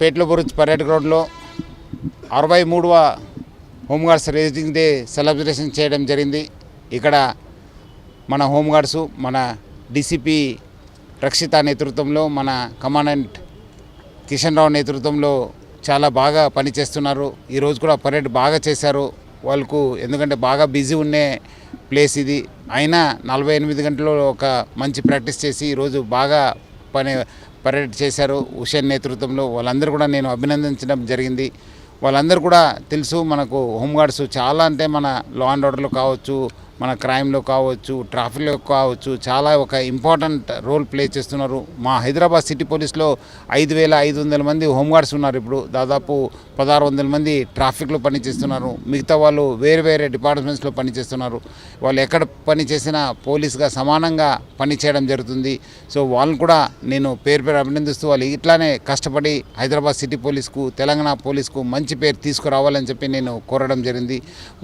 పేట్ల బురుజ్ పర్యాటక రోడ్లో 63వ హోంగార్డ్స్ raising day celebration చేయడం జరిగింది. ఇక్కడ మన హోంగార్డ్స్ మన డీసీపీ రక్షిత నేతృత్వంలో మన కమాండెంట్ కిషన్ రావు నేతృత్వంలో చాలా బాగా పనిచేస్తున్నారు. ఈరోజు కూడా పరేడ్ బాగా చేశారు వాళ్ళకు, ఎందుకంటే బాగా బిజీ ఉండే ప్లేస్ ఇది. అయినా 48 గంటలు ఒక మంచి ప్రాక్టీస్ చేసి ఈరోజు బాగా పరేడ్ చేశారు హుషేన్ నేతృత్వంలో. వాళ్ళందరూ కూడా నేను అభినందించడం జరిగింది. వాళ్ళందరూ కూడా తెలుసు మనకు హోంగార్డ్స్ చాలా, అంటే మన లా అండ్ ఆర్డర్లో కావచ్చు, మన క్రైమ్లో కావచ్చు, ట్రాఫిక్లో కావచ్చు, చాలా ఒక ఇంపార్టెంట్ రోల్ ప్లే చేస్తున్నారు. మా హైదరాబాద్ సిటీ పోలీస్లో 5500 మంది హోంగార్డ్స్ ఉన్నారు. ఇప్పుడు దాదాపు 1600 మంది ట్రాఫిక్లో పనిచేస్తున్నారు. మిగతా వాళ్ళు వేరే వేరే డిపార్ట్మెంట్స్లో పనిచేస్తున్నారు. వాళ్ళు ఎక్కడ పని చేసినా పోలీస్గా సమానంగా పనిచేయడం జరుగుతుంది. సో వాళ్ళని కూడా నేను పేరు అభినందిస్తూ, వాళ్ళు ఇట్లానే కష్టపడి హైదరాబాద్ సిటీ పోలీస్కు, తెలంగాణ పోలీస్కు మంచి పేరు తీసుకురావాలని చెప్పి నేను కోరడం జరిగింది.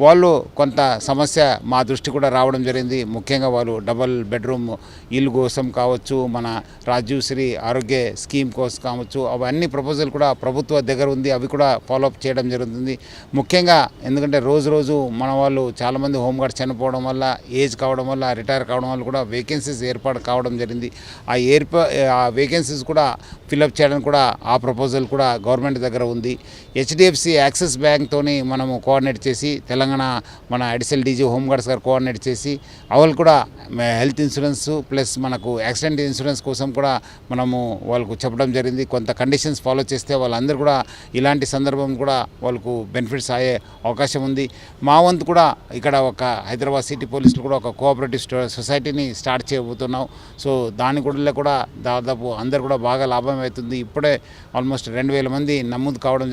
వాళ్ళు కొంత సమస్య మా దృష్టి కూడా రావడం జరిగింది. ముఖ్యంగా వాళ్ళు డబల్ బెడ్రూమ్ ఇల్లు కోసం కావచ్చు, మన రాజీవ్ శ్రీ ఆరోగ్య స్కీమ్ కోసం కావచ్చు, అవన్నీ ప్రపోజల్ కూడా ప్రభుత్వ దగ్గర ఉంది. అవి కూడా ఫాలోఅప్ చేయడం జరుగుతుంది. ముఖ్యంగా ఎందుకంటే రోజు మన వాళ్ళు చాలామంది హోంగార్డ్స్ చనిపోవడం వల్ల, ఏజ్ కావడం వల్ల, రిటైర్ కావడం వల్ల కూడా వేకెన్సీస్ ఏర్పాటు కావడం జరిగింది. ఆ వేకెన్సీస్ కూడా ఫిలప్ చేయడానికి కూడా ఆ ప్రపోజల్ కూడా గవర్నమెంట్ దగ్గర ఉంది. హెచ్డిఎఫ్సి యాక్సిస్ బ్యాంక్తోని మనము కోఆర్డినేట్ చేసి, తెలంగాణ మన అడిషనల్ డీజీ హోంగార్డ్స్ గారు కోఆర్డినేట్ చేసి వాళ్ళు కూడా హెల్త్ ఇన్సూరెన్స్ ప్లస్ మనకు యాక్సిడెంట్ ఇన్సూరెన్స్ కోసం కూడా మనము వాళ్ళకు చెప్పడం జరిగింది. కొంత కండిషన్స్ ఫాలో చేస్తే వాళ్ళందరూ కూడా ఇలాంటి సందర్భం కూడా వాళ్ళకు బెనిఫిట్స్ అయ్యే అవకాశం ఉంది. మా వంతు కూడా ఇక్కడ ఒక హైదరాబాద్ సిటీ పోలీసులు కూడా ఒక కోఆపరేటివ్ సొసైటీని స్టార్ట్ చేయబోతున్నాం. సో దాని కూడా దాదాపు అందరు కూడా బాగా లాభం అవుతుంది. ఇప్పుడే ఆల్మోస్ట్ 2000 మంది నమోదు కావడం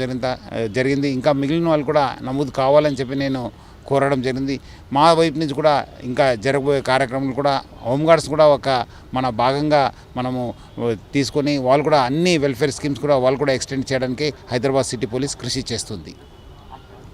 జరిగింది. ఇంకా మిగిలిన వాళ్ళు కూడా నమోదు కావాలని చెప్పి నేను కోరడం జరిగింది. మా వైపు నుంచి కూడా ఇంకా జరగబోయే కార్యక్రమాలు కూడా హోంగార్డ్స్ కూడా ఒక మన భాగంగా మనము తీసుకొని వాళ్ళు కూడా అన్ని వెల్ఫేర్ స్కీమ్స్ కూడా వాళ్ళు కూడా ఎక్స్టెండ్ చేయడానికి హైదరాబాద్ సిటీ పోలీస్ కృషి చేస్తుంది.